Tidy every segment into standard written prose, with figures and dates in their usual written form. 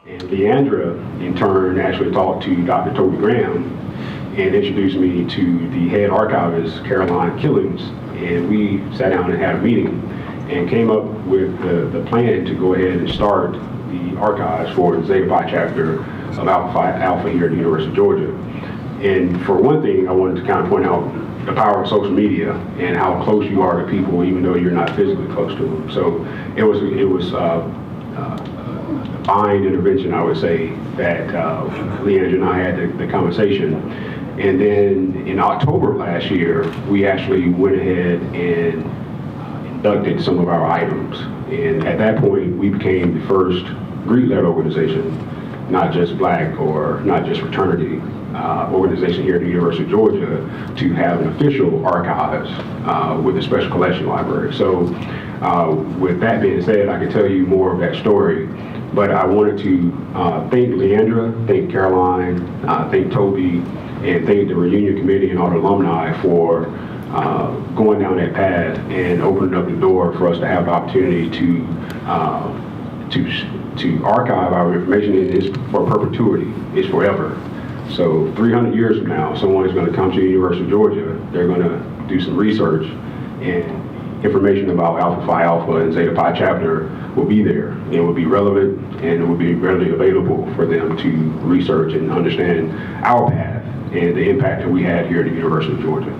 And Leandra, in turn, actually talked to Dr. Toby Graham and introduced me to the head archivist, Caroline Killings, and we sat down and had a meeting and came up with the plan to go ahead and start the archives for the Zeta Pi chapter of Alpha Phi Alpha here at the University of Georgia. And for one thing, I wanted to kind of point out the power of social media and how close you are to people, even though you're not physically close to them. So it was a divine intervention, I would say, that Leandra and I had the conversation. And then in October of last year, we actually went ahead and inducted some of our items. And at that point, we became the first Greek-led organization, not just Black or not just Fraternity, organization here at the University of Georgia to have an official archives with the Special Collections Library. So with that being said, I can tell you more of that story, but I wanted to thank Leandra, thank Caroline, thank Toby, and thank the reunion committee and all the alumni for going down that path and opening up the door for us to have the opportunity to archive our information. It is for perpetuity, it's forever. So 300 years from now, someone is going to come to the University of Georgia, they're going to do some research, and information about Alpha Phi Alpha and Zeta Pi chapter will be there. It will be relevant, and it will be readily available for them to research and understand our path and the impact that we had here at the University of Georgia.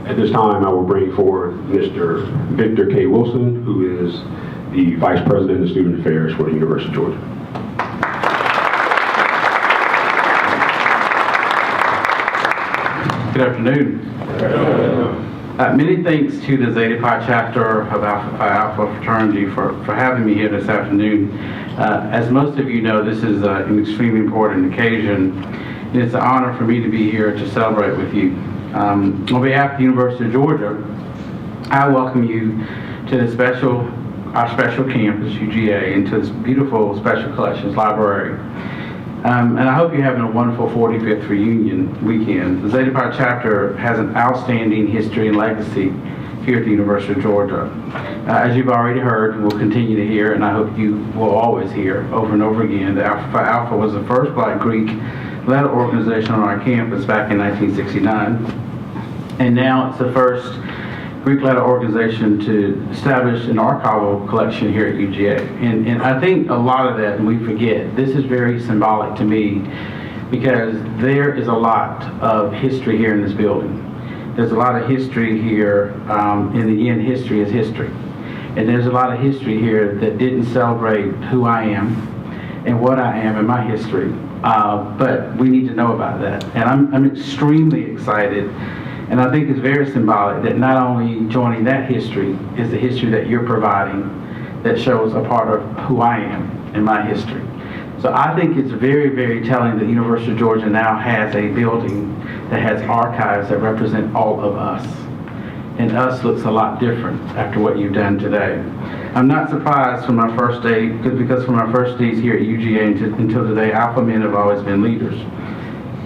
At this time, I will bring forward Mr. Victor K. Wilson, who is the Vice President of Student Affairs for the University of Georgia. Good afternoon. Many thanks to the Zeta Pi chapter of Alpha Phi Alpha Fraternity for having me here this afternoon. As most of you know, this is an extremely important occasion, and it's an honor for me to be here to celebrate with you. On behalf of the University of Georgia, I welcome you to our special campus, UGA, and to this beautiful Special Collections Library. And I hope you're having a wonderful 45th reunion weekend. The Zeta Pi chapter has an outstanding history and legacy here at the University of Georgia. As you've already heard, and will continue to hear, and I hope you will always hear over and over again, that Alpha Phi Alpha was the first Black Greek-led organization on our campus back in 1969. And now it's the first Greek-led organization to establish an archival collection here at UGA. And I think a lot of that we forget. This is very symbolic to me because there is a lot of history here in this building. There's a lot of history here. In the end, history is history. And there's a lot of history here that didn't celebrate who I am and what I am in my history. But we need to know about that. And I'm extremely excited. And I think it's very symbolic that not only joining that history is the history that you're providing that shows a part of who I am in my history. So I think it's very, very telling that the University of Georgia now has a building that has archives that represent all of us. And us looks a lot different after what you've done today. I'm not surprised from my first day, because from my first days here at UGA until today, Alpha men have always been leaders.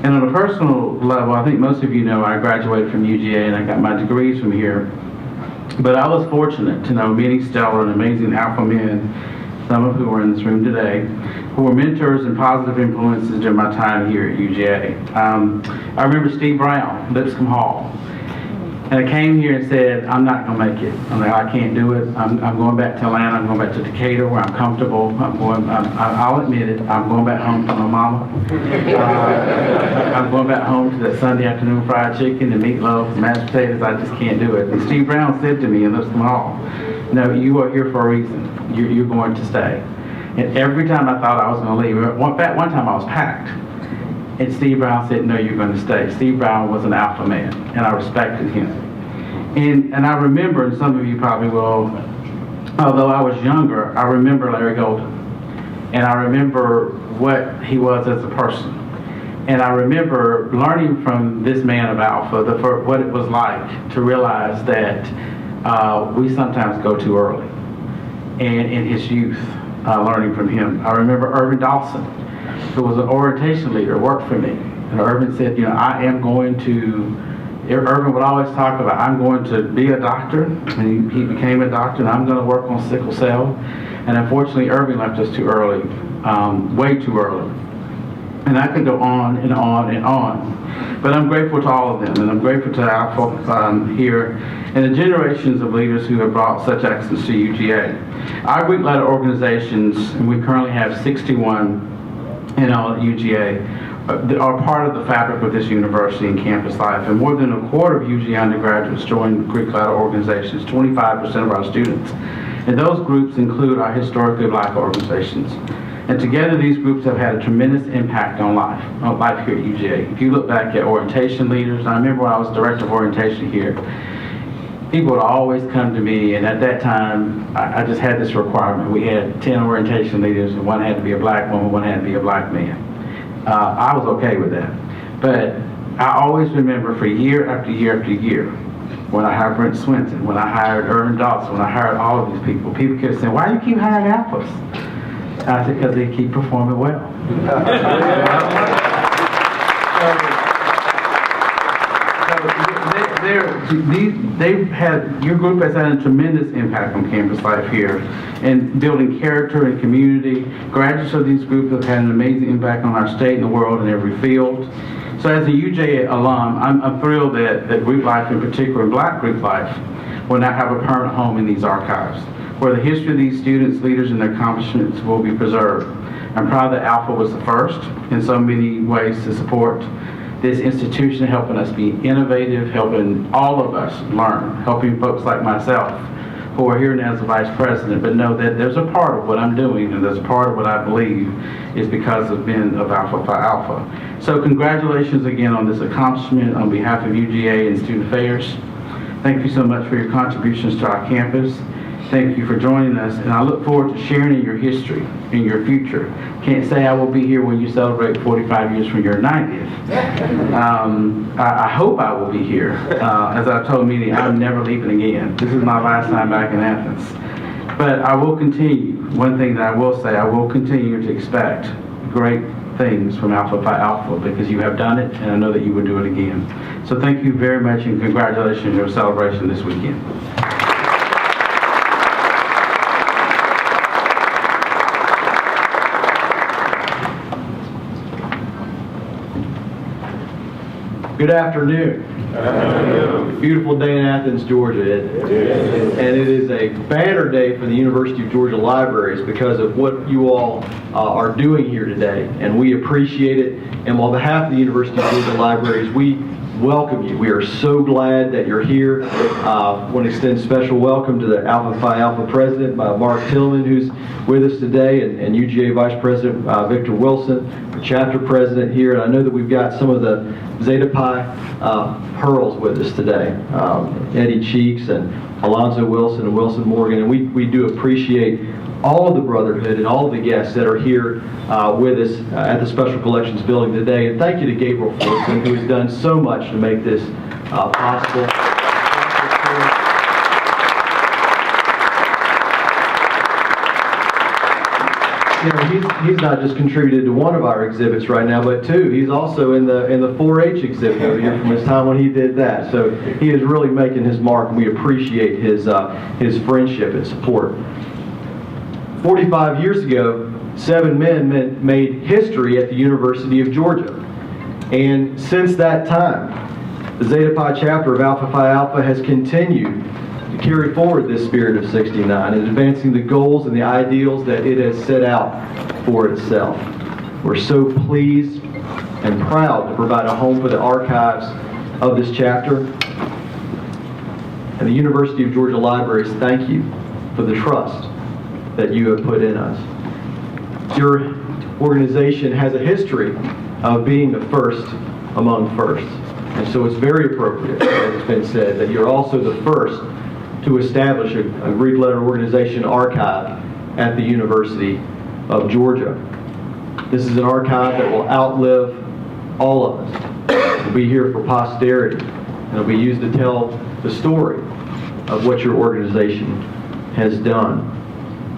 And on a personal level, I think most of you know I graduated from UGA and I got my degrees from here. But I was fortunate to know many stellar and amazing Alpha men, some of who are in this room today, who were mentors and positive influences during my time here at UGA. I remember Steve Brown, Lipscomb Hall. And I came here and said, I'm not going to make it. I'm like, I can't do it. I'm going back to Atlanta. I'm going back to Decatur where I'm comfortable. I'll admit it. I'm going back home to my mama. I'm going back home to that Sunday afternoon fried chicken and meatloaf and mashed potatoes. I just can't do it. And Steve Brown said to me in Lipscomb Hall, no, you are here for a reason. You're going to stay. And every time I thought I was going to leave, one time I was packed. And Steve Brown said, no, you're going to stay. Steve Brown was an alpha man, and I respected him. And I remember, and some of you probably will, although I was younger, I remember Larry Golden. And I remember what he was as a person. And I remember learning from this man of Alpha what it was like to realize that we sometimes go too early. And in his youth, learning from him. I remember Irvin Dawson, who was an orientation leader, worked for me. And Irvin said, Irvin would always talk about, I'm going to be a doctor. And he became a doctor, and I'm going to work on sickle cell. And unfortunately, Irving left us too early, way too early. And I could go on and on and on. But I'm grateful to all of them, and I'm grateful to Alpha here and the generations of leaders who have brought such excellence to UGA. Our Greek letter organizations, and we currently have 61 in all at UGA, are part of the fabric of this university and campus life. And more than a quarter of UGA undergraduates join Greek letter organizations, 25% of our students. And those groups include our historically Black organizations. And together, these groups have had a tremendous impact on life here at UGA. If you look back at orientation leaders, I remember when I was director of orientation here, people would always come to me, and at that time, I just had this requirement. We had 10 orientation leaders, and one had to be a Black woman, one had to be a Black man. I was okay with that. But I always remember for year after year after year, when I hired Brent Swinton, when I hired Irvin Dawson, when I hired all of these people kept saying, why do you keep hiring Alphas? I said, because they keep performing well. Your group has had a tremendous impact on campus life here and building character and community. Graduates of these groups have had an amazing impact on our state and the world in every field. So as a UGA alum, I'm thrilled that Greek life in particular, and Black Greek life, will now have a permanent home in these archives, where the history of these students, leaders, and their accomplishments will be preserved. I'm proud that Alpha was the first in so many ways to support this institution, helping us be innovative, helping all of us learn, helping folks like myself who are here now as the vice president, but know that there's a part of what I'm doing and there's a part of what I believe is because of being of Alpha Phi Alpha. So congratulations again on this accomplishment on behalf of UGA and Student Affairs. Thank you so much for your contributions to our campus. Thank you for joining us, and I look forward to sharing in your history, in your future. Can't say I will be here when you celebrate 45 years from your 90th. I hope I will be here. As I told Mimi, I'm never leaving again. This is my last time back in Athens. But I will continue. One thing that I will say, I will continue to expect great things from Alpha Phi Alpha because you have done it, and I know that you will do it again. So thank you very much, and congratulations on your celebration this weekend. Good afternoon. Beautiful day in Athens, Georgia, isn't it? And it is a banner day for the University of Georgia Libraries because of what you all are doing here today, and we appreciate it. And on behalf of the University of Georgia Libraries, we welcome you. We are so glad that you're here. I want to extend a special welcome to the Alpha Phi Alpha President, Mark Tillman, who's with us today, and UGA Vice President Victor Wilson, the Chapter President here. And I know that we've got some of the Zeta Pi Pearls with us today, Eddie Cheeks and Alonzo Wilson and Wilson Morgan. And we do appreciate all of the brotherhood and all of the guests that are here with us at the Special Collections building today. And thank you to Gabriel Fortson, who has done so much to make this possible. You know, he's not just contributed to one of our exhibits right now, but two. He's also in the 4-H exhibit over here from his time when he did that. So he is really making his mark, and we appreciate his friendship and support. 45 years ago, 7 men made history at the University of Georgia. And since that time, the Zeta Pi chapter of Alpha Phi Alpha has continued to carry forward this spirit of 69 and advancing the goals and the ideals that it has set out for itself. We're so pleased and proud to provide a home for the archives of this chapter. And the University of Georgia Libraries, thank you for the trust that you have put in us. Your organization has a history of being the first among firsts. And so it's very appropriate, as it's been said, that you're also the first to establish a Greek letter organization archive at the University of Georgia. This is an archive that will outlive all of us. It will be here for posterity, and it will be used to tell the story of what your organization has done.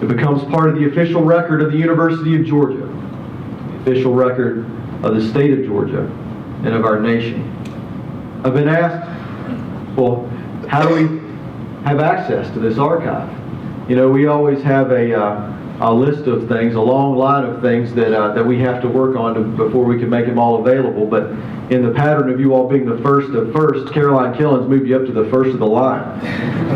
It becomes part of the official record of the University of Georgia, the official record of the state of Georgia, and of our nation. I've been asked, well, how do we have access to this archive? You know, we always have a a list of things, a long line of things that we have to work on before we can make them all available. But in the pattern of you all being the first of first, Caroline Killens moved you up to the first of the line.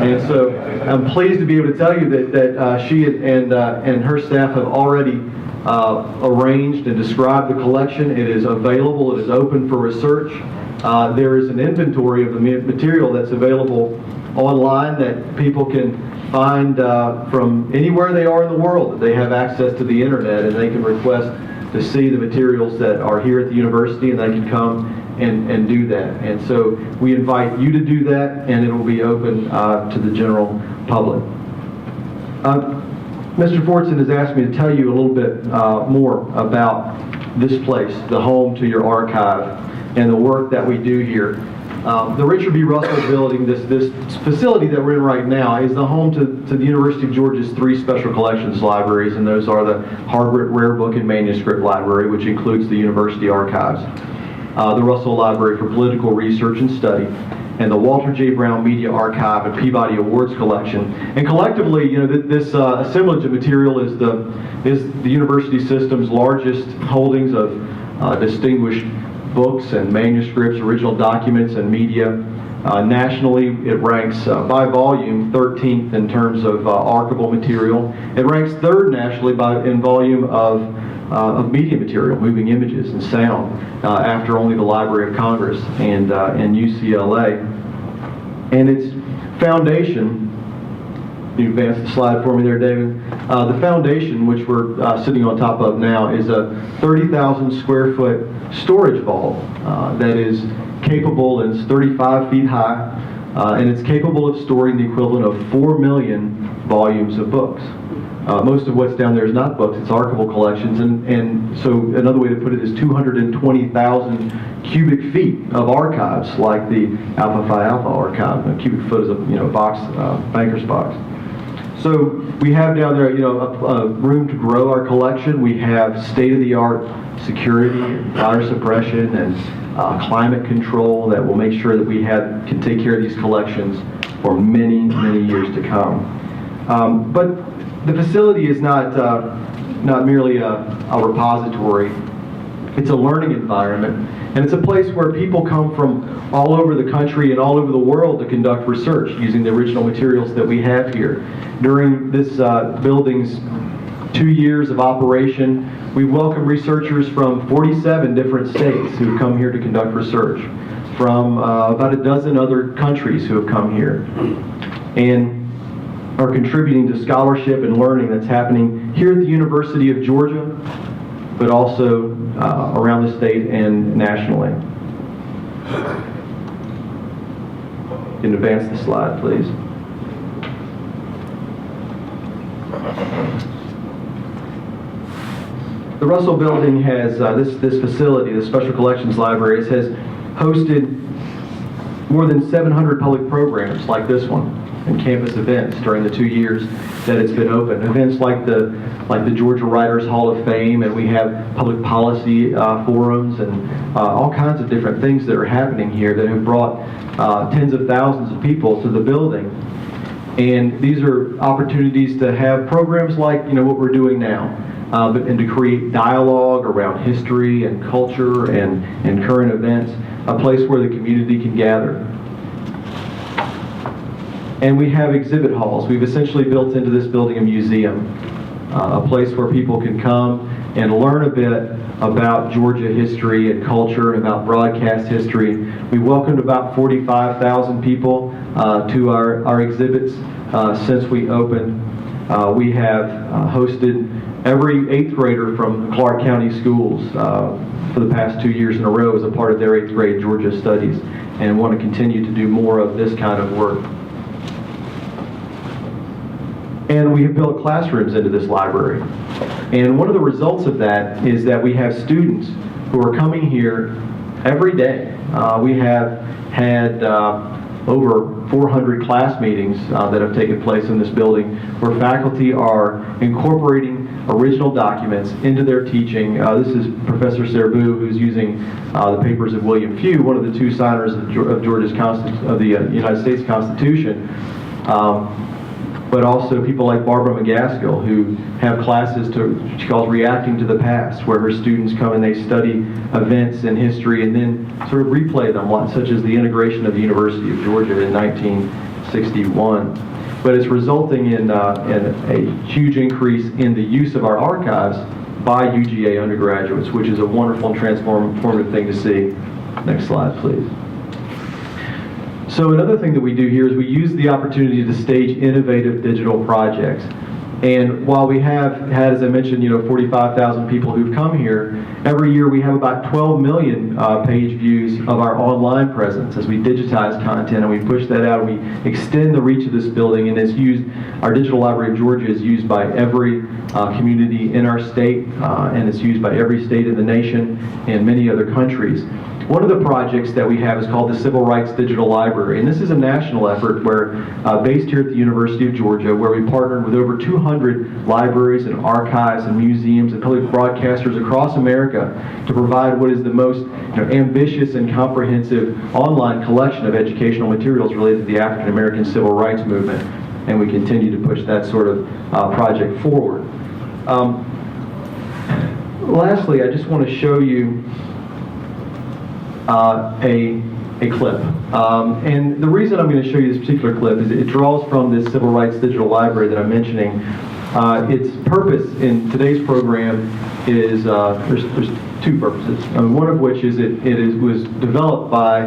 And so I'm pleased to be able to tell you that she and her staff have already arranged and described the collection. It is available. It is open for research. There is an inventory of the material that's available online that people can find from anywhere they are in the world. They have access to the internet and they can request to see the materials that are here at the university, and they can come and do that. And so we invite you to do that, and it will be open to the general public. Mr. Fortson has asked me to tell you a little bit more about this place, the home to your archive, and the work that we do here. The Richard B. Russell building, this facility that we're in right now, is the home to the University of Georgia's 3 special collections libraries, and those are the Harvard Rare Book and Manuscript Library, which includes the University Archives, the Russell Library for Political Research and Study, and the Walter J. Brown Media Archive and Peabody Awards Collection. And collectively, you know, this assemblage of material is the university system's largest holdings of distinguished books and manuscripts, original documents, and media. Nationally, it ranks by volume 13th in terms of archival material. It ranks 3rd nationally in volume of media material, moving images and sound, after only the Library of Congress and UCLA. And its foundation, you advance the slide for me there, David. The foundation, which we're sitting on top of now, is a 30,000 square foot storage vault that is capable, and it's 35 feet high, and it's capable of storing the equivalent of 4 million volumes of books. Most of what's down there is not books, it's archival collections, and so another way to put it is 220,000 cubic feet of archives, like the Alpha Phi Alpha archive. A cubic foot is a box, banker's box. So we have down there, a room to grow our collection. We have state-of-the-art security, and fire suppression, and climate control that will make sure that we can take care of these collections for many, many years to come. But the facility is not merely a repository. It's a learning environment, and it's a place where people come from all over the country and all over the world to conduct research using the original materials that we have here. During this building's 2 years of operation, we welcome researchers from 47 different states who have come here to conduct research, from about a dozen other countries who have come here, and are contributing to scholarship and learning that's happening here at the University of Georgia, but also around the state and nationally. You can advance the slide, please. The Russell Building has, this facility, the Special Collections Library, has hosted more than 700 public programs like this one, and campus events during the 2 years that it's been open. Events like the Georgia Writers Hall of Fame, and we have public policy forums, and all kinds of different things that are happening here that have brought tens of thousands of people to the building. And these are opportunities to have programs like what we're doing now, and to create dialogue around history and culture and current events, a place where the community can gather. And we have exhibit halls. We've essentially built into this building a museum, a place where people can come and learn a bit about Georgia history and culture, and about broadcast history. We welcomed about 45,000 people to our exhibits since we opened. We have hosted every 8th grader from Clark County schools for the past 2 years in a row as a part of their 8th grade Georgia studies, and want to continue to do more of this kind of work. And we have built classrooms into this library. And one of the results of that is that we have students who are coming here every day. We have had over 400 class meetings that have taken place in this building, where faculty are incorporating original documents into their teaching. This is Professor Serbu, who's using the papers of William Few, one of the 2 signers of the United States Constitution. but also people like Barbara McGaskill, who have classes she calls Reacting to the Past, where her students come and they study events in history and then sort of replay them, such as the integration of the University of Georgia in 1961. But it's resulting in a huge increase in the use of our archives by UGA undergraduates, which is a wonderful and transformative thing to see. Next slide, please. So another thing that we do here is we use the opportunity to stage innovative digital projects. And while we have had, as I mentioned, 45,000 people who've come here, every year we have about 12 million page views of our online presence as we digitize content and we push that out and we extend the reach of this building, and our Digital Library of Georgia is used by every community in our state, and it's used by every state in the nation and many other countries. One of the projects that we have is called the Civil Rights Digital Library, and this is a national effort based here at the University of Georgia, where we partnered with over 200 libraries and archives and museums and public broadcasters across America to provide what is the most ambitious and comprehensive online collection of educational materials related to the African American Civil Rights Movement, and we continue to push that sort of project forward. Lastly, I just want to show you a clip. And the reason I'm going to show you this particular clip is it draws from this Civil Rights Digital Library that I'm mentioning. Its purpose in today's program is, there's two purposes. One of which is it was developed by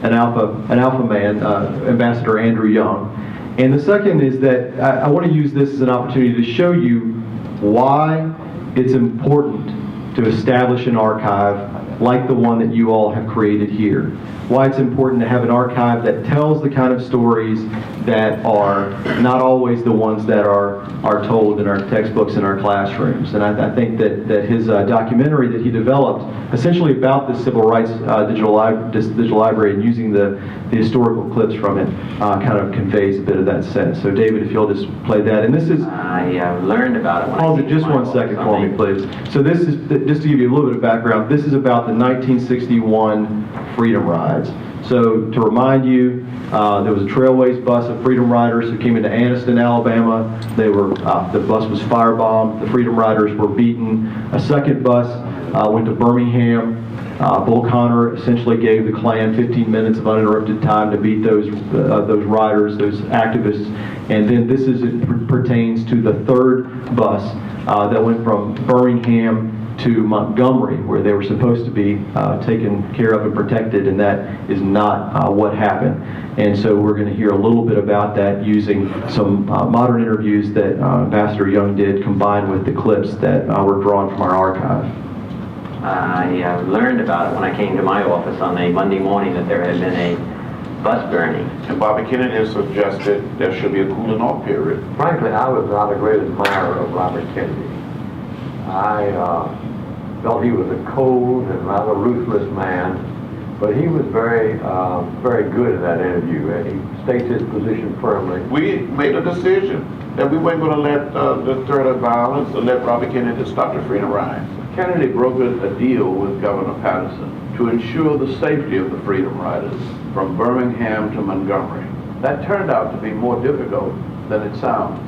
an alpha man, Ambassador Andrew Young. And the second is that I want to use this as an opportunity to show you why it's important to establish an archive like the one that you all have created here. Why it's important to have an archive that tells the kind of stories that are not always the ones that are told in our textbooks in our classrooms. And I think that his documentary that he developed essentially about the Civil Rights Digital Library and using the historical clips from it kind of conveys a bit of that sense. So David, if you'll just play that. And this is... I learned about it when Pause it just 1 second for me, please. So this is, just to give you a little bit of background, this is about the 1961 Freedom Rides. So to remind you, there was a Trailways bus of Freedom Riders who came into Anniston, Alabama. The bus was firebombed. The Freedom Riders were beaten. A second bus went to Birmingham. Bull Connor essentially gave the Klan 15 minutes of uninterrupted time to beat those riders, those activists. And then this pertains to the third bus that went from Birmingham to Montgomery, where they were supposed to be taken care of and protected, and that is not what happened. And so we're going to hear a little bit about that using some modern interviews that Ambassador Young did, combined with the clips that were drawn from our archive. I learned about it when I came to my office on a Monday morning that there had been a bus burning. And Bobby Kennedy has suggested there should be a cooling off period. Frankly, I was not a great admirer of Robert Kennedy. I felt he was a cold and rather ruthless man, but he was very good in that interview, and he states his position firmly. We made a decision that we weren't going to let the threat of violence or let Robert Kennedy stop the Freedom Rides. Kennedy brokered a deal with Governor Patterson to ensure the safety of the Freedom Riders from Birmingham to Montgomery. That turned out to be more difficult than it sounds.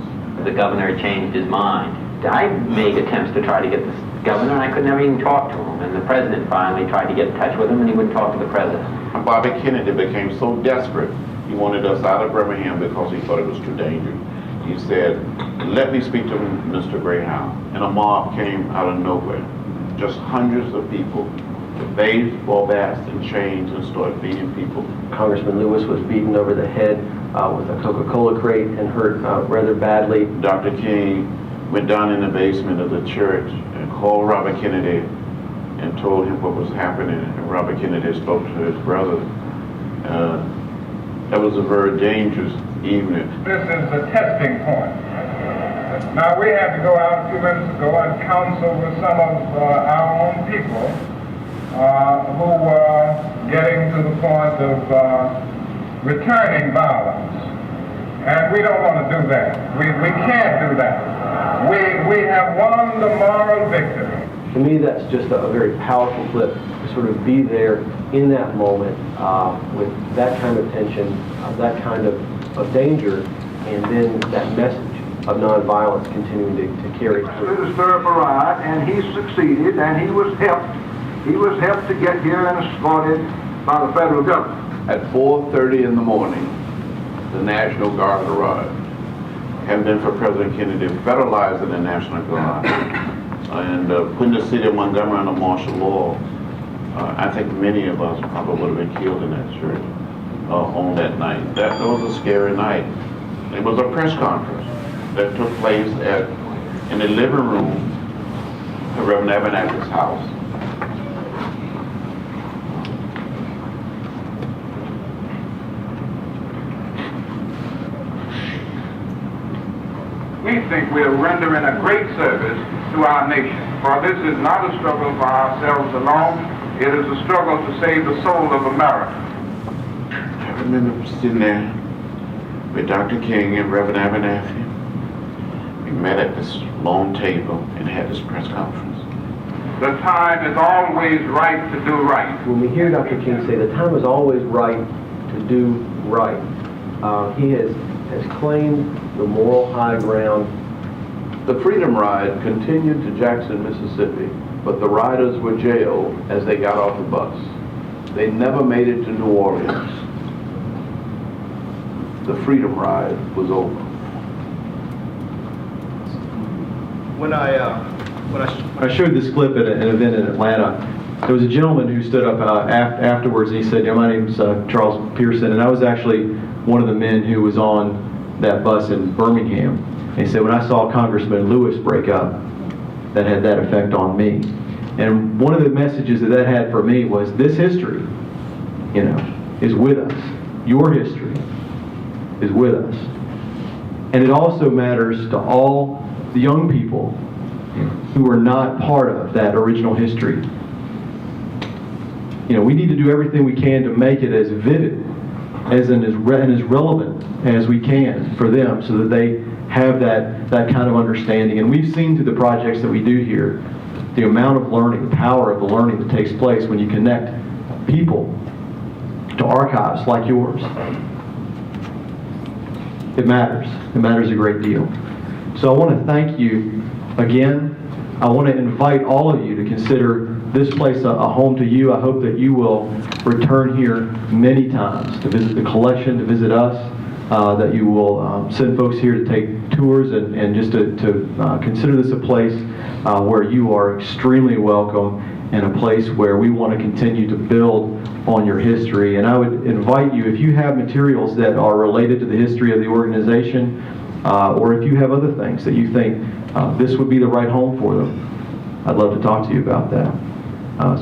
The governor changed his mind. I made attempts to try to get the governor, and I could never even talk to him. And the president finally tried to get in touch with him, and he wouldn't talk to the president. And Bobby Kennedy became so desperate, he wanted us out of Birmingham because he thought it was too dangerous. He said, let me speak to Mr. Greyhound. And a mob came out of nowhere. Just hundreds of people with baseball bats and chains and started beating people. Congressman Lewis was beaten over the head with a Coca-Cola crate and hurt rather badly. Dr. King went down in the basement of the church and called Robert Kennedy and told him what was happening. And Robert Kennedy spoke to his brother. That was a very dangerous evening. This is the testing point. Now, we had to go out a few minutes ago and counsel with some of our own people who were getting to the point of returning violence. And we don't want to do that. We can't do that. We have won the moral victory. To me, that's just a very powerful clip to sort of be there in that moment with that kind of tension, that kind of danger, and then that message of nonviolence continuing to carry through. To disturb a riot, and he succeeded, and he was helped. He was helped to get here and escorted by the federal government. At 4:30 in the morning, the National Guard arrived. Had been for President Kennedy federalizing the National Guard and putting the city of Montgomery under martial law, I think many of us probably would have been killed in that church on that night. That was a scary night. It was a press conference that took place in the living room of Reverend Abernathy's house. We think we are rendering a great service to our nation, for this is not a struggle for ourselves alone, it is a struggle to save the soul of America. I remember sitting there with Dr. King and Reverend Abernathy. We met at this long table and had this press conference. The time is always right to do right. When we hear Dr. King say the time is always right to do right, he has claimed the moral high ground. The Freedom Ride continued to Jackson, Mississippi, but the riders were jailed as they got off the bus. They never made it to New Orleans. The Freedom Ride was over. When I showed this clip at an event in Atlanta, there was a gentleman who stood up afterwards and he said, my name's Charles Pearson, and I was actually one of the men who was on that bus in Birmingham. And he said, when I saw Congressman Lewis break up, that had that effect on me. And one of the messages that had for me was this history, is with us. Your history is with us. And it also matters to all the young people who are not part of that original history. We need to do everything we can to make it as vivid and as relevant as we can for them so that they have that kind of understanding. And we've seen through the projects that we do here, the amount of learning, the power of the learning that takes place when you connect people to archives like yours. It matters. It matters a great deal. So I want to thank you again. I want to invite all of you to consider this place a home to you. I hope that you will return here many times to visit the collection, to visit us, that you will send folks here to take tours and just to consider this a place where you are extremely welcome and a place where we want to continue to build on your history. And I would invite you, if you have materials that are related to the history of the organization, or if you have other things that you think this would be the right home for them, I'd love to talk to you about that.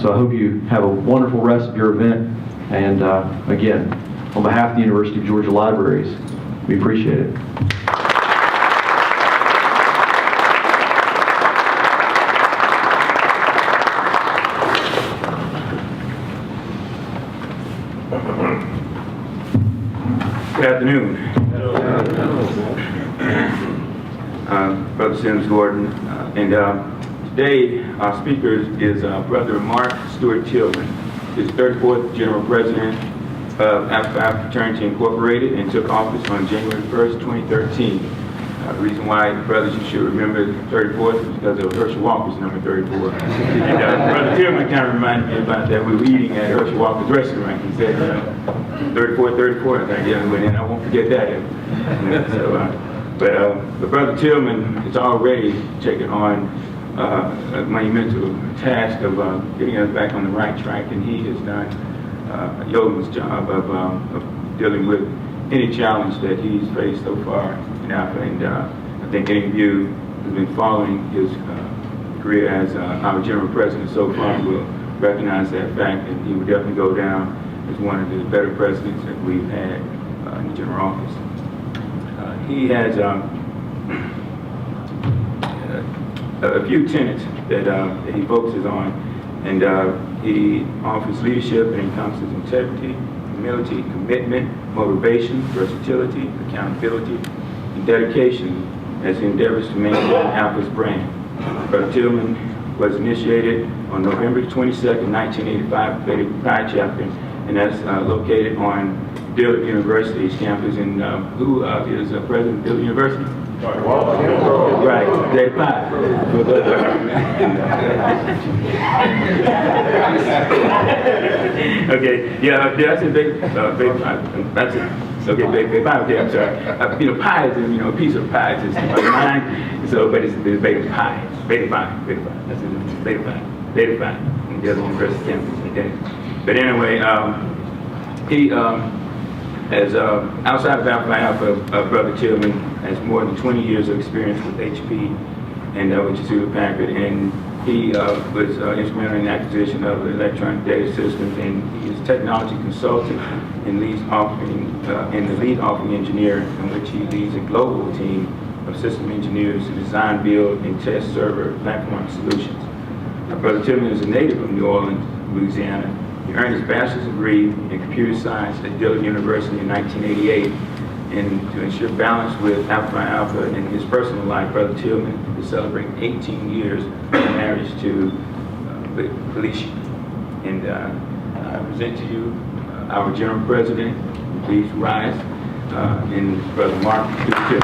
So I hope you have a wonderful rest of your event. And again, on behalf of the University of Georgia Libraries, we appreciate it. Good afternoon. Brother Sims Gordon. Today our speaker is Brother Mark Stewart Tillman. He's 34th General President of Alpha Fraternity Incorporated and took office on January 1st, 2013. The reason why, brothers, you should remember 34th is because of Herschel Walker's number 34. And Brother Tillman kind of reminded me about that. We were eating at Herschel Walker's restaurant. He said, 34, 34. I thought, yeah, and I won't forget that. But Brother Tillman has already taken on a monumental task of getting us back on the right track, and he has done a yeoman's job of dealing with any challenge that he's faced so far in Alpha. And I think any of you who've been following his career as our General President so far will recognize that fact, and he will definitely go down as one of the better presidents that we've had in the general office. He has a few tenets that he focuses on, and he offers leadership and encompasses integrity, humility, commitment, motivation, versatility, accountability, and dedication as he endeavors to maintain Alpha's brand. Brother Tillman was initiated on November 22nd, 1985, Fraternity Pi Chapter and that's located on Dillard University's campus. And who is President of Dillard University? Right, Zeta Pi. Okay, yeah, that's a big that's it. Okay, big Pi. Okay, I'm sorry. Pi is a piece of pie. It's just mine. So, but it's Beta Pi. Beta Pi. That's it. Beta Pi. Beta Pi. On Dillard University campus. Okay. But anyway, he as outside of Alpha, Brother Tillman has more than 20 years of experience with HP and with Hewlett Packard, and he was instrumental in the acquisition of electronic data systems, and he is a technology consultant and lead offering engineer, in which he leads a global team of system engineers to design, build, and test server platform solutions. Brother Tillman is a native of New Orleans, Louisiana. He earned his bachelor's degree in computer science at Dillard University in 1988. And to ensure balance with Alpha in his personal life, Brother Tillman is celebrating 18 years of marriage to Felicia. And I present to you our General President. Please rise. And Brother Mark Tillman.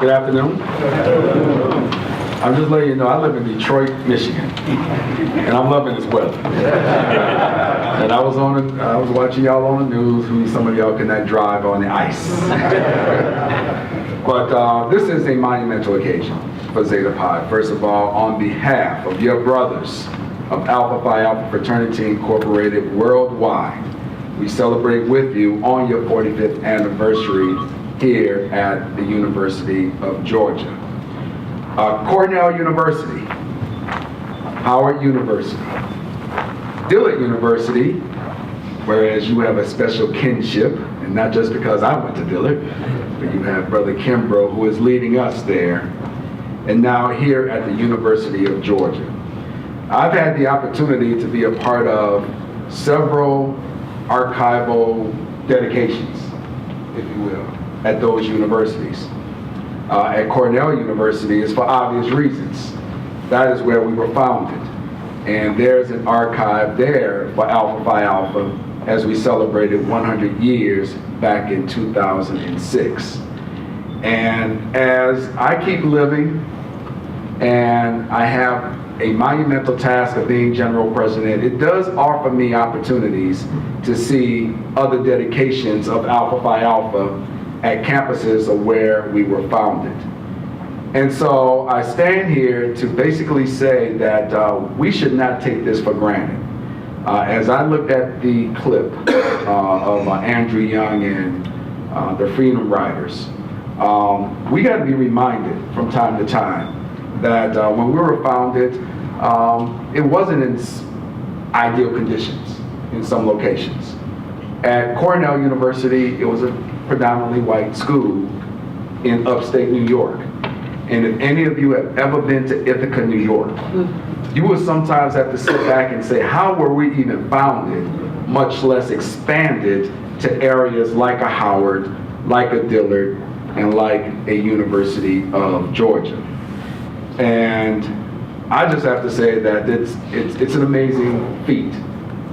Good afternoon. I'm just letting you know I live in Detroit, Michigan, and I'm loving this weather. And I was watching y'all on the news. Some of y'all cannot drive on the ice. But this is a monumental occasion for Zeta Pi. First of all, on behalf of your brothers of Alpha Phi Alpha Fraternity Incorporated worldwide, we celebrate with you on your 45th anniversary here at the University of Georgia. Cornell University, Howard University, Dillard University, whereas you have a special kinship, and not just because I went to Dillard, but you have Brother Kimbrough, who is leading us there, and now here at the University of Georgia. I've had the opportunity to be a part of several archival dedications, if you will, at those universities. At Cornell University is for obvious reasons. That is where we were founded. And there's an archive there for Alpha Phi Alpha as we celebrated 100 years back in 2006. And as I keep living and I have a monumental task of being General President, it does offer me opportunities to see other dedications of Alpha Phi Alpha at campuses of where we were founded. And so I stand here to basically say that we should not take this for granted. As I looked at the clip of Andrew Young and the Freedom Riders, we got to be reminded from time to time that when we were founded, it wasn't in ideal conditions in some locations. At Cornell University, it was a predominantly white school in upstate New York. And if any of you have ever been to Ithaca, New York, you will sometimes have to sit back and say, how were we even founded, much less expanded to areas like a Howard, like a Dillard, and like a University of Georgia. And I just have to say that it's an amazing feat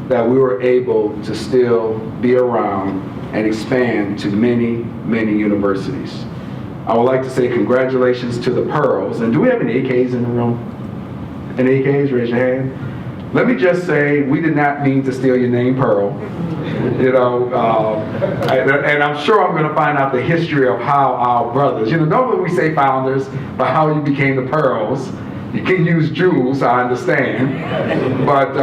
that we were able to still be around and expand to many, many universities. I would like to say congratulations to the Pearls. And do we have any AKs in the room? Any AKs? Raise your hand. Let me just say, we did not mean to steal your name, Pearl. You know, and I'm sure I'm going to find out the history of how our brothers, normally we say founders, but how you became the Pearls. You can use Jews, I understand, but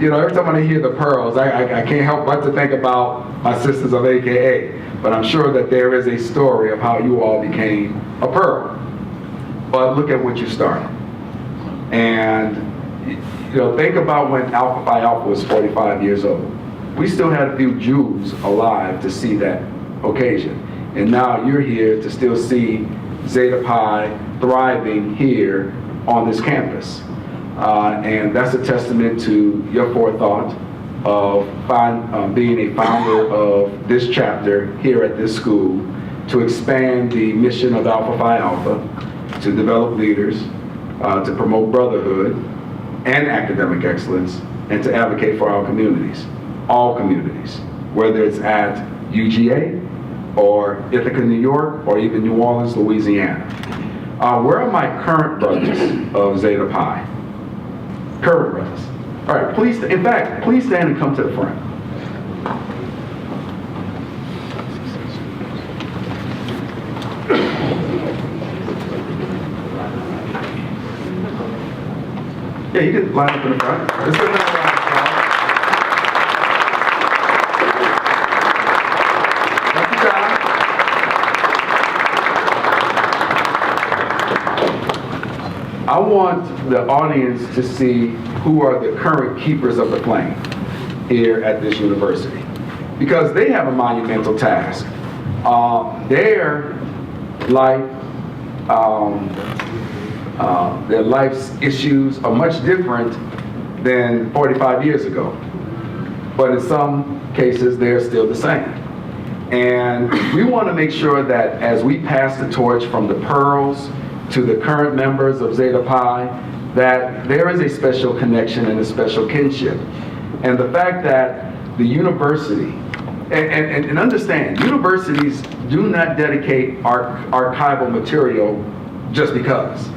every time I hear the Pearls, I can't help but to think about my sisters of AKA. But I'm sure that there is a story of how you all became a Pearl. But look at what you started. And think about when Alpha Phi Alpha was 45 years old. We still had a few Jews alive to see that occasion. And now you're here to still see Zeta Pi thriving here on this campus. And that's a testament to your forethought of being a founder of this chapter here at this school, to expand the mission of Alpha Phi Alpha, to develop leaders, to promote brotherhood and academic excellence, and to advocate for our communities, all communities, whether it's at UGA or Ithaca, New York, or even New Orleans, Louisiana. Where are my current brothers of Zeta Pi? Current brothers. All right, please, in fact, please stand and come to the front. Yeah, you can line up in the front. Let's give them a round of applause. Thank you, John. I want the audience to see who are the current keepers of the flame here at this university, because they have a monumental task. Their life's issues are much different than 45 years ago, but in some cases they're still the same. And we want to make sure that as we pass the torch from the Pearls to the current members of Zeta Pi, that there is a special connection and a special kinship. And the fact that the university, and understand, universities do not dedicate archival material just because.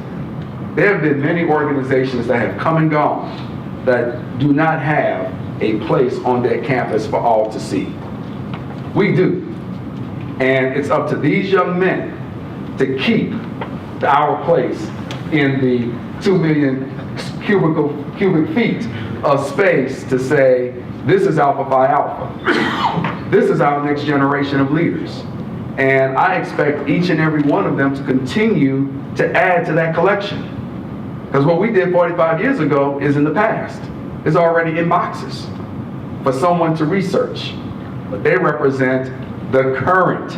There have been many organizations that have come and gone that do not have a place on their campus for all to see. We do. And it's up to these young men to keep our place in the 2 million cubic feet of space to say, this is Alpha Phi Alpha. This is our next generation of leaders. And I expect each and every one of them to continue to add to that collection. Because what we did 45 years ago is in the past. It's already in boxes for someone to research. But they represent the current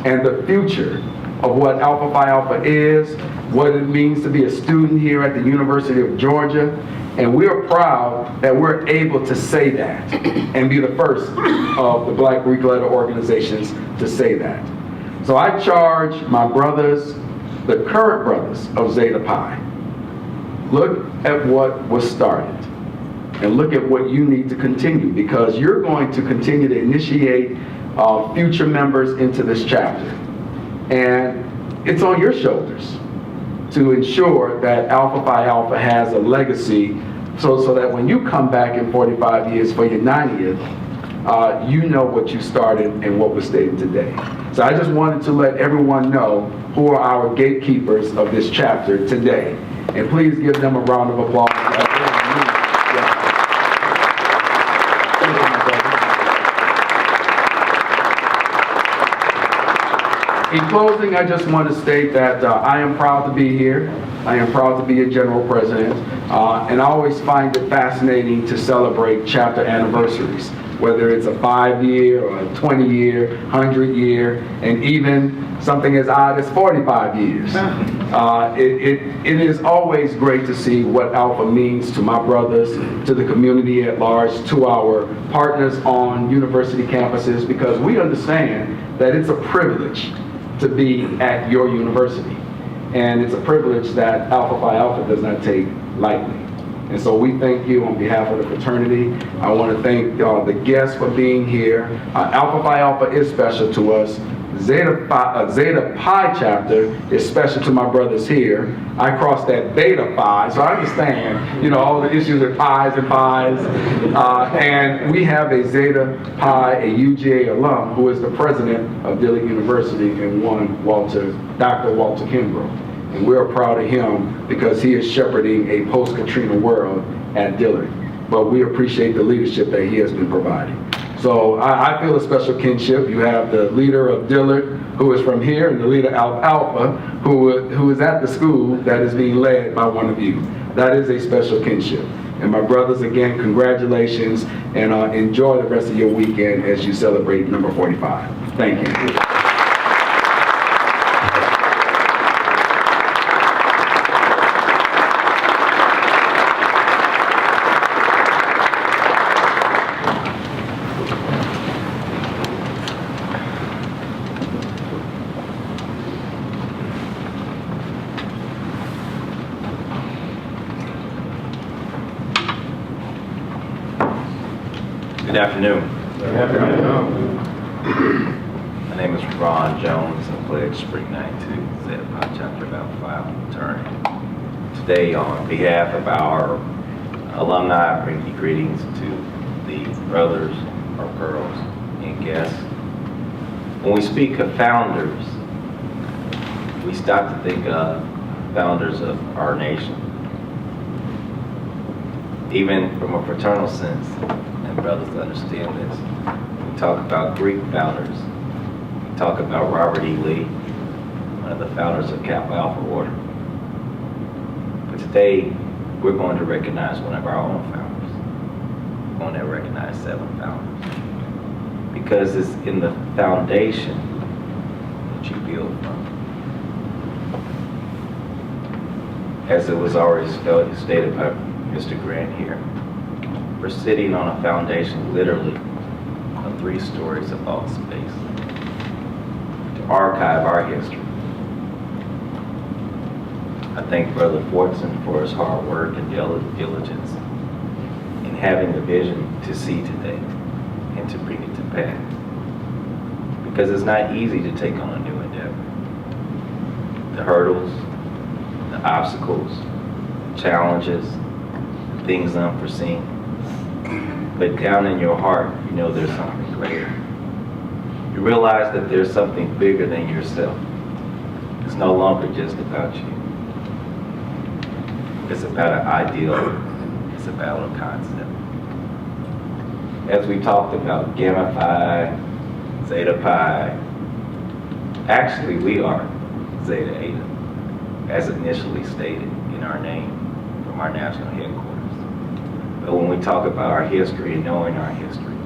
and the future of what Alpha Phi Alpha is, what it means to be a student here at the University of Georgia. And we are proud that we're able to say that and be the first of the Black Greek letter organizations to say that. So I charge my brothers, the current brothers of Zeta Pi, look at what was started and look at what you need to continue, because you're going to continue to initiate future members into this chapter. And it's on your shoulders to ensure that Alpha Phi Alpha has a legacy so that when you come back in 45 years for your 90th, you know what you started and what was stated today. So I just wanted to let everyone know who are our gatekeepers of this chapter today. And please give them a round of applause. In closing, I just want to state that I am proud to be here. I am proud to be a general president. And I always find it fascinating to celebrate chapter anniversaries, whether it's a 5-year or a 20-year, 100-year, and even something as odd as 45 years. It is always great to see what Alpha means to my brothers, to the community at large, to our partners on university campuses, because we understand that it's a privilege to be at your university. And it's a privilege that Alpha Phi Alpha does not take lightly. And so we thank you on behalf of the fraternity. I want to thank the guests for being here. Alpha Phi Alpha is special to us. Zeta Pi chapter is special to my brothers here. I crossed that Beta Phi, so I understand, all the issues with pies and pies. And we have a Zeta Pi, a UGA alum, who is the president of Dillard University and Dr. Walter Kimbrough. And we're proud of him because he is shepherding a post-Katrina world at Dillard. But we appreciate the leadership that he has been providing. So I feel a special kinship. You have the leader of Dillard, who is from here, and the leader of Alpha, who is at the school that is being led by one of you. That is a special kinship. And my brothers, again, congratulations, and enjoy the rest of your weekend as you celebrate number 45. Thank you. Good afternoon. My name is Ron Jones. I pledge Spring 92 Zeta Pi Chapter of Alpha Phi Fraternity. Today, on behalf of our alumni, I bring you greetings to the brothers, our girls, and guests. When we speak of founders, we stop to think of founders of our nation. Even from a fraternal sense, and brothers understand this, we talk about Greek founders. We talk about Robert E. Lee, one of the founders of Kappa Alpha Order. But today, we're going to recognize one of our own founders. We're going to recognize 7 founders. Because it's in the foundation that you build from. As it was already stated by Mr. Grant here, we're sitting on a foundation literally of 3 stories of vault space to archive our history. I thank Brother Fortson for his hard work and diligence in having the vision to see today and to bring it to pass. Because it's not easy to take on a new endeavor. The hurdles, the obstacles, challenges, things unforeseen. But down in your heart, you know there's something greater. You realize that there's something bigger than yourself. It's no longer just about you. It's about an ideal. It's about a concept. As we talked about Gamma Phi, Zeta Pi, actually we are Zeta Eta, as initially stated in our name from our national headquarters. But when we talk about our history and knowing our history,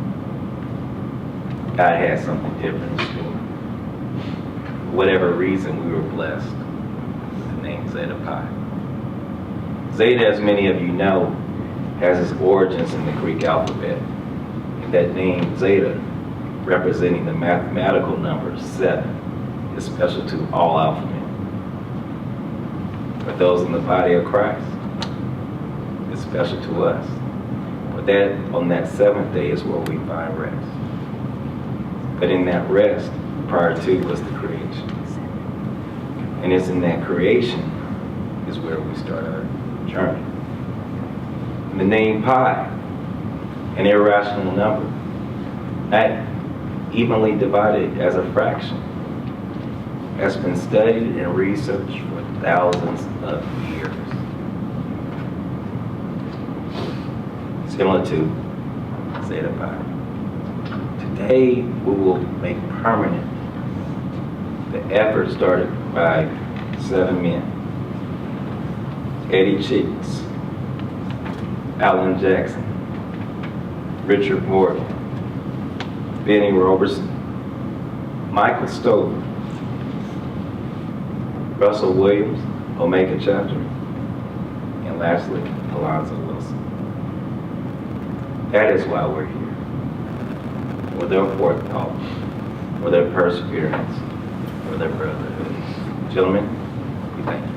God has something different in store. For whatever reason, we were blessed with the name Zeta Pi. Zeta, as many of you know, has its origins in the Greek alphabet. And that name Zeta, representing the mathematical number 7, is special to all alpha men. For those in the body of Christ, it's special to us. But that on that 7th day is where we find rest. But in that rest, prior to was the creation. And it's in that creation is where we start our journey. And the name pi, an irrational number, not evenly divided as a fraction, has been studied and researched for thousands of years. Similar to Zeta Pi. Today, we will make permanent the effort started by 7 men. Eddie Cheeks, Alan Jackson, Richard Morgan, Benny Robertson, Michael Stover, Russell Williams, Omega Chapter, and lastly, Alonzo Wilson. That is why we're here. For their forethought, for their perseverance, for their brotherhood. Gentlemen, we thank you.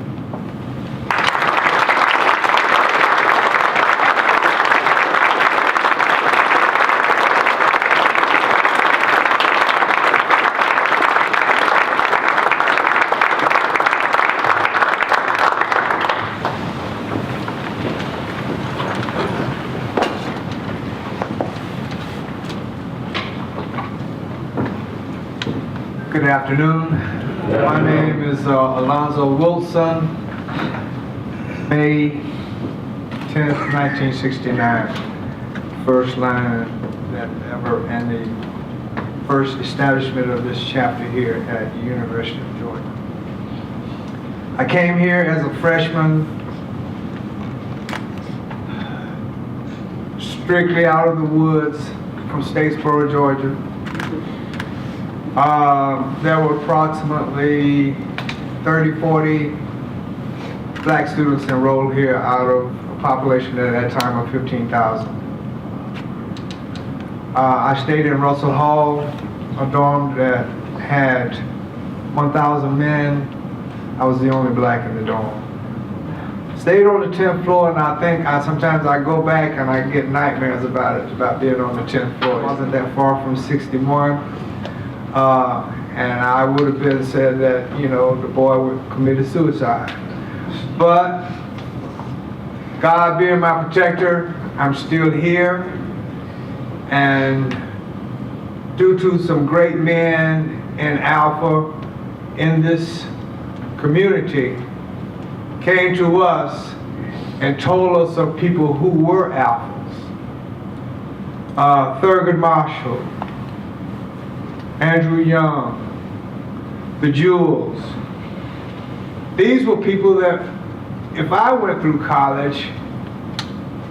Good afternoon. My name is Alonzo Wilson. May 10th, 1969. First line that ever, and the first establishment of this chapter here at the University of Georgia. I came here as a freshman, strictly out of the woods from Statesboro, Georgia. There were approximately 30, 40 black students enrolled here out of a population at that time of 15,000. I stayed in Russell Hall, a dorm that had 1,000 men. I was the only black in the dorm. Stayed on the 10th floor, and I think sometimes I go back and I get nightmares about it, about being on the 10th floor. It wasn't that far from 61. And I would have been said that, you know, the boy would committed suicide. But God being my protector, I'm still here. And due to some great men in Alpha in this community came to us and told us of people who were Alphas. Thurgood Marshall, Andrew Young, the Jewels. These were people that if I went through college,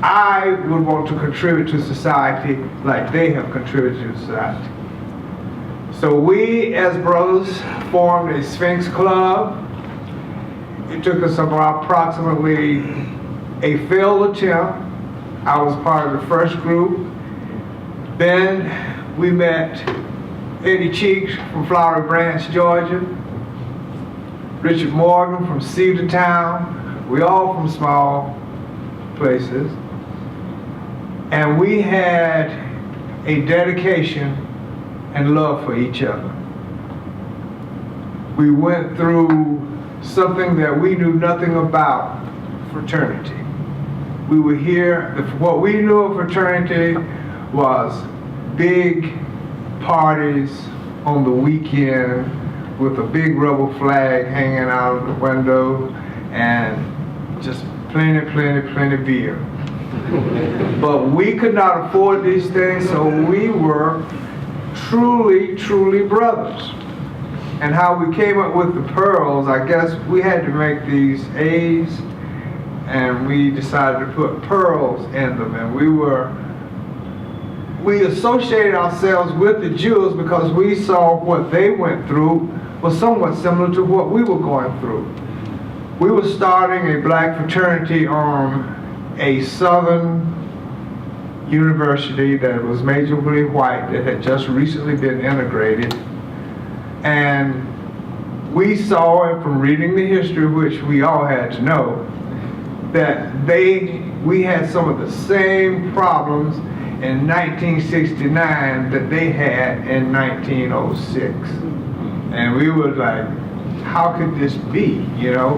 I would want to contribute to society like they have contributed to society. So we as brothers formed a Sphinx Club. It took us about approximately a failed attempt. I was part of the first group. Then we met Eddie Cheeks from Flowery Branch, Georgia. Richard Morgan from Cedartown. We all from small places. And we had a dedication and love for each other. We went through something that we knew nothing about, fraternity. We were here, what we knew of fraternity was big parties on the weekend with a big rubber flag hanging out of the window and just plenty beer. But we could not afford these things, so we were truly brothers. And how we came up with the Pearls, I guess we had to make these A's, and we decided to put pearls in them. And we associated ourselves with the Jews because we saw what they went through was somewhat similar to what we were going through. We were starting a black fraternity on a southern university that was majorly white that had just recently been integrated. And we saw it from reading the history, which we all had to know, that we had some of the same problems in 1969 that they had in 1906. And we were like, how could this be? You know,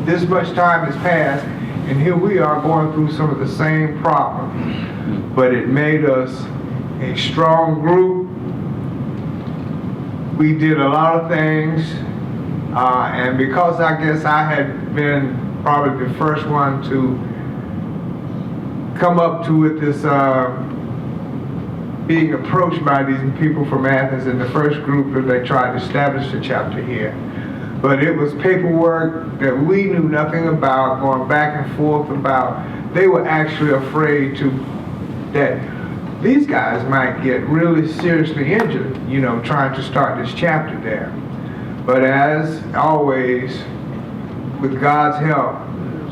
this much time has passed, and here we are going through some of the same problems. But it made us a strong group. We did a lot of things, and because I guess I had been probably the first one to come up to it, this being approached by these people from Athens in the first group that they tried to establish a chapter here. But it was paperwork that we knew nothing about, going back and forth about. They were actually afraid that these guys might get really seriously injured, you know, trying to start this chapter there. But as always, with God's help,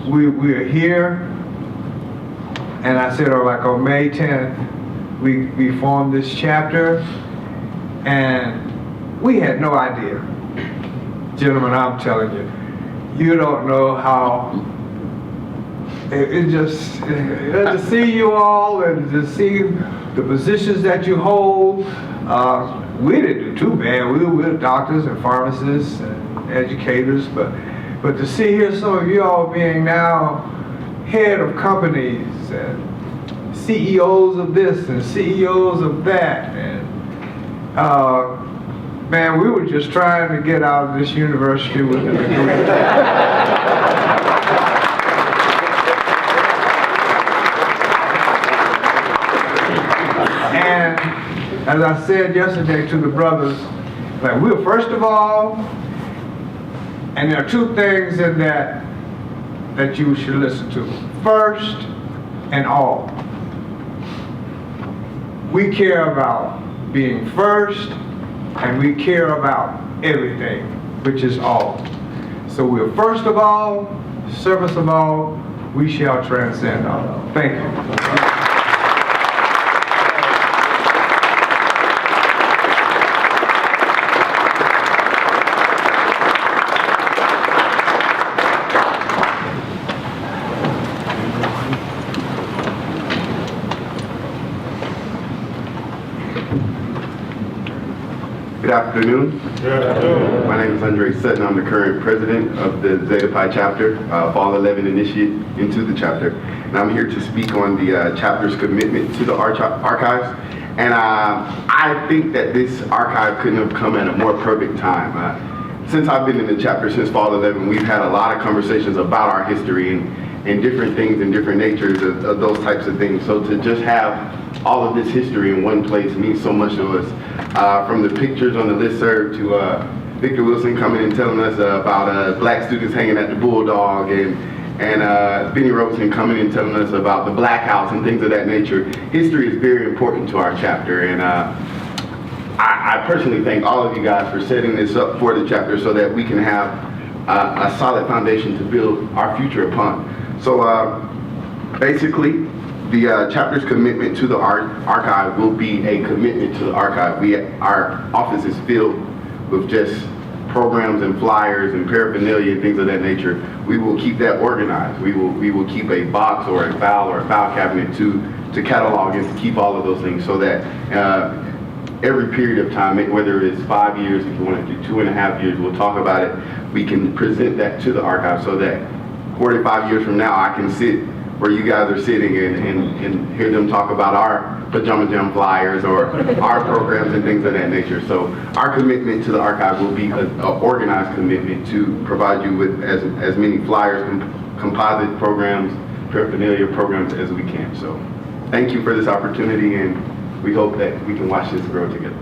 we are here. And I said, on May 10th, we formed this chapter, and we had no idea. Gentlemen, I'm telling you, you don't know how to see you all and to see the positions that you hold. We didn't do too bad. We were doctors and pharmacists and educators, but to see here some of you all being now head of companies and CEOs of this and CEOs of that, and man, we were just trying to get out of this university with a degree. And as I said yesterday to the brothers, like, we're first of all, and there are two things in that you should listen to. First and all. We care about being first, and we care about everything, which is all. So we're first of all, service of all, we shall transcend all. Thank you. Good afternoon. My name is Andre Sutton. I'm the current president of the Zeta Pi chapter, Fall 11 initiate into the chapter. And I'm here to speak on the chapter's commitment to the archives. And I think that this archive couldn't have come at a more perfect time. Since I've been in the chapter since Fall 11, we've had a lot of conversations about our history and different things and different natures of those types of things. So to just have all of this history in one place means so much to us. From the pictures on the listserv to Victor Wilson coming and telling us about black students hanging at the Bulldog, and Benny Robeson coming and telling us about the Black House and things of that nature. History is very important to our chapter, and I personally thank all of you guys for setting this up for the chapter so that we can have a solid foundation to build our future upon. So basically, the chapter's commitment to the archive will be a commitment to the archive. Our office is filled with just programs and flyers and paraphernalia and things of that nature. We will keep that organized. We will keep a box or a file cabinet to catalog and to keep all of those things so that every period of time, whether it's 5 years, if you want to do 2.5 years, we'll talk about it. We can present that to the archive so that 45 years from now, I can sit where you guys are sitting and hear them talk about our Pajama Jam flyers or our programs and things of that nature. So our commitment to the archive will be an organized commitment to provide you with as many flyers, composite programs, paraphernalia programs as we can. So thank you for this opportunity, and we hope that we can watch this grow together.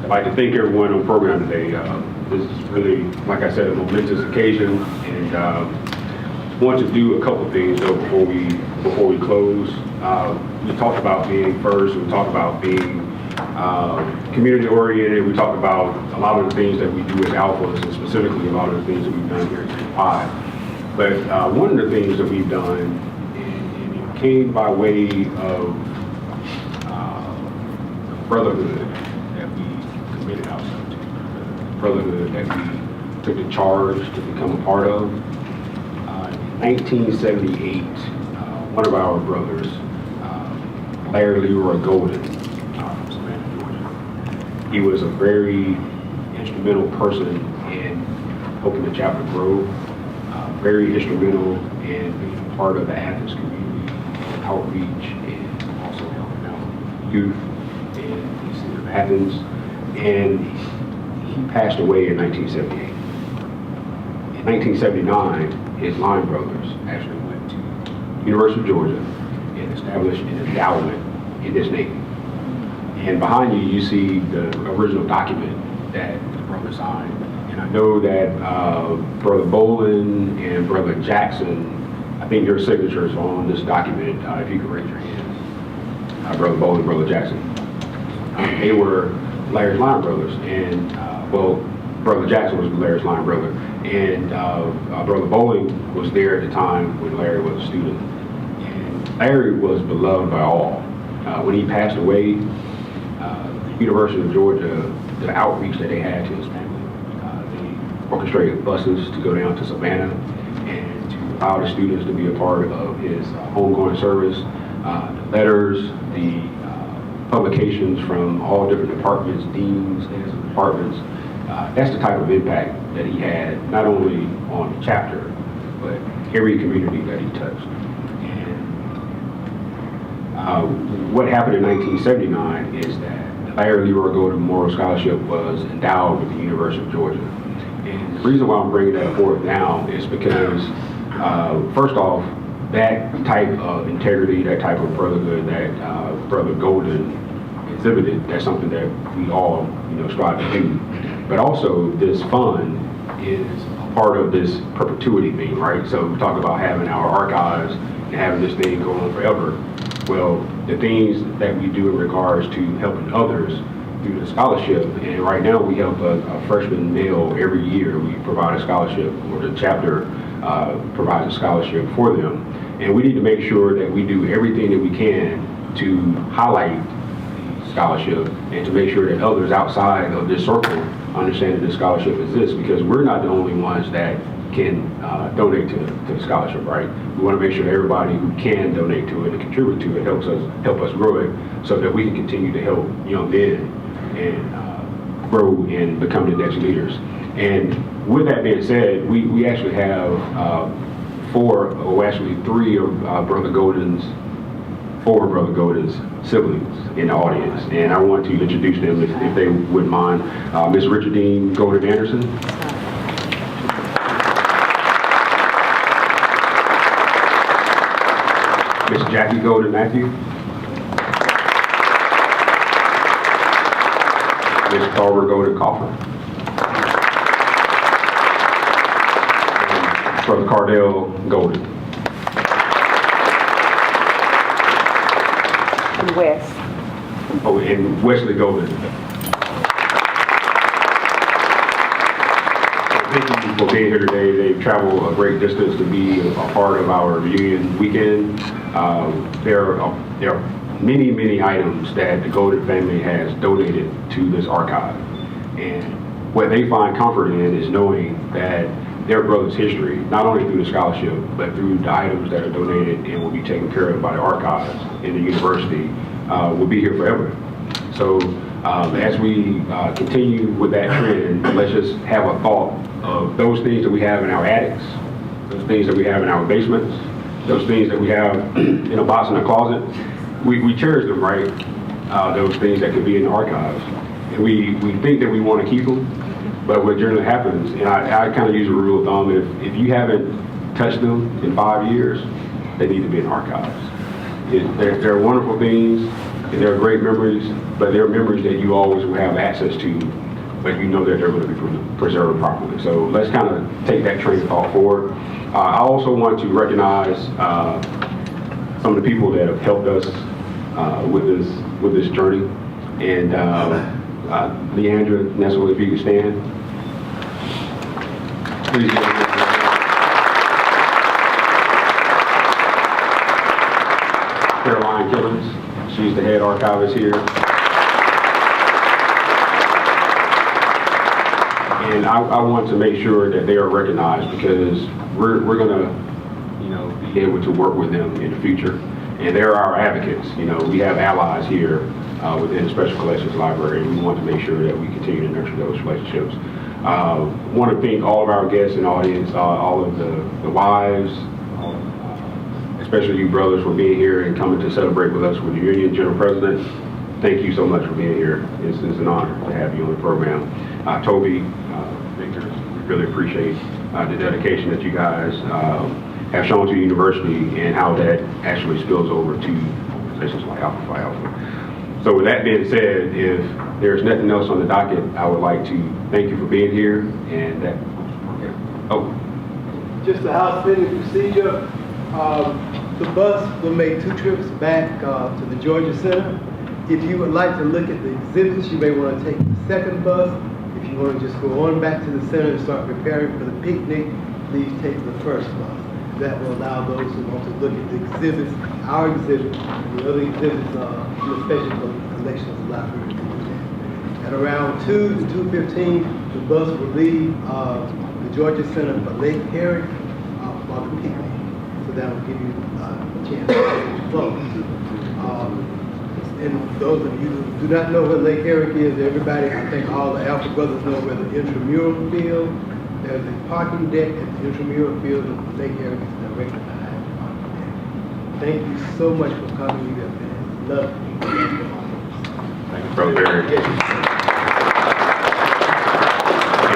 I'd like to thank everyone on the program today. This is really, like I said, a momentous occasion, and want to do a couple things though before we close. We talked about being first. We talked about being community oriented. We talked about a lot of the things that we do as alphas, and specifically a lot of the things that we've done here at Zeta Pi. But one of the things that we've done, and it came by way of brotherhood that we committed ourselves to, brotherhood that we took the charge to become a part of. In 1978, one of our brothers, Larry Leroy Golden, from Savannah, Georgia, he was a very instrumental person in helping the chapter grow, very instrumental in being part of the Athens community, outreach, and also helping out youth in the city of Athens. And he passed away in 1978. In 1979, his line brothers actually went to University of Georgia and established an endowment in his name. And behind you see the original document that the brother signed. And I know that Brother Bolin and Brother Jackson, I think your signatures are on this document, if you could raise your hands. Brother Bolin, Brother Jackson. They were Larry's line brothers, and Brother Jackson was Larry's line brother, and Brother Bolin was there at the time when Larry was a student. And Larry was beloved by all. When he passed away, the University of Georgia, the outreach that they had to his family, they orchestrated buses to go down to Savannah and to allow the students to be a part of his homegoing service, the letters, the publications from all different departments, deans, heads of departments. That's the type of impact that he had, not only on the chapter, but every community that he touched. And what happened in 1979 is that the Larry Leroy Golden Memorial Scholarship was endowed with the University of Georgia. And the reason why I'm bringing that forward now is because, first off, that type of integrity, that type of brotherhood that Brother Golden exhibited, that's something that we all, strive to do. But also, this fund is a part of this perpetuity thing, right? So we talk about having our archives and having this thing go on forever. Well, the things that we do in regards to helping others through the scholarship, and right now we help a freshman male every year. We provide a scholarship, or the chapter provides a scholarship for them. And we need to make sure that we do everything that we can to highlight the scholarship and to make sure that others outside of this circle understanding the scholarship exists, because we're not the only ones that can donate to the scholarship, right? We want to make sure everybody who can donate to it and contribute to it help us grow it, so that we can continue to help young men and grow and become the next leaders. And with that being said, we actually have four of Brother Golden's siblings in the audience, and I want to introduce them if they wouldn't mind. Miss Richardine Golden Anderson. Miss Jackie Golden Matthew. Miss Carver Golden Coffin. And Brother Cardell Golden. West. Oh, and Wesley Golden. Thank you for being here today. They've traveled a great distance to be a part of our reunion weekend. There are many items that the Golden family has donated to this archive. And what they find comfort in is knowing that their brother's history, not only through the scholarship, but through the items that are donated and will be taken care of by the archives in the university, will be here forever. So as we continue with that trend, let's just have a thought of those things that we have in our attics, those things that we have in our basements, those things that we have in a box in a closet. We cherish them, right? Those things that could be in the archives. And we think that we want to keep them, but what generally happens, and I kind of use a rule of thumb, if you haven't touched them in 5 years, they need to be in archives. They're wonderful things, and they're great memories, but they're memories that you always will have access to, but you know that they're going to be preserved properly. So let's kind of take that train of thought forward. I also want to recognize some of the people that have helped us with this journey. And Leandra Nessel, if you could stand. Please. Caroline Killings, she's the head archivist here. And I want to make sure that they are recognized, because we're going to, be able to work with them in the future. And they're our advocates. We have allies here within the Special Collections Library, and we want to make sure that we continue to nurture those relationships. Want to thank all of our guests and audience, all of the wives, especially you brothers, for being here and coming to celebrate with us with the Union General President. Thank you so much for being here. It's an honor to have you on the program. Toby, Victor, we really appreciate the dedication that you guys have shown to the university and how that actually spills over to organizations like Alpha Phi Alpha. So with that being said, if there's nothing else on the docket, I would like to thank you for being here. And that, just a house-fitting procedure. The bus will make 2 trips back to the Georgia Center. If you would like to look at the exhibits, you may want to take the second bus. If you want to just go on back to the center and start preparing for the picnic, please take the first bus. That will allow those who want to look at the exhibits, our exhibits, and the other exhibits in the Special Collections Library to do that. At around 2 to 2:15, the bus will leave the Georgia Center for Lake Herrick for the picnic. So that will give you a chance to flow. And those of you who do not know where Lake Herrick is, everybody, I think all the Alpha brothers know where the intramural field. There's a parking deck at the intramural field, and Lake Herrick is directly behind the parking deck. Thank you so much for coming. You have been lovely. Thank you, Brother Barry.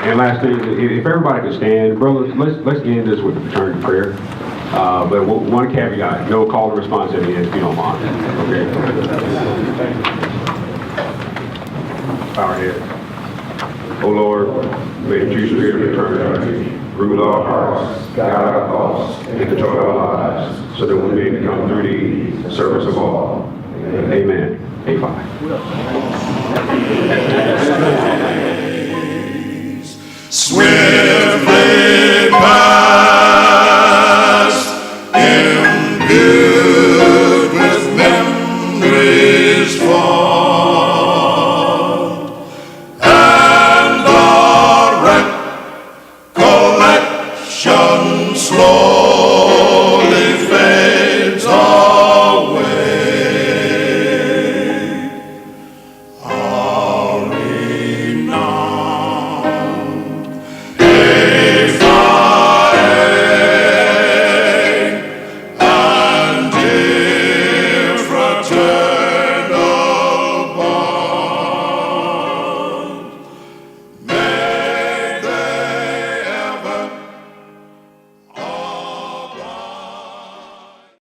And last thing, if everybody could stand, brothers, let's end this with a fraternity prayer. But one caveat, no call and response at the end, if you don't mind. Okay? Bow our heads. Oh Lord, may the true spirit of eternity rule our hearts, guide our thoughts, and control our lives, so that we may become through the service of all. Amen. A5. Swear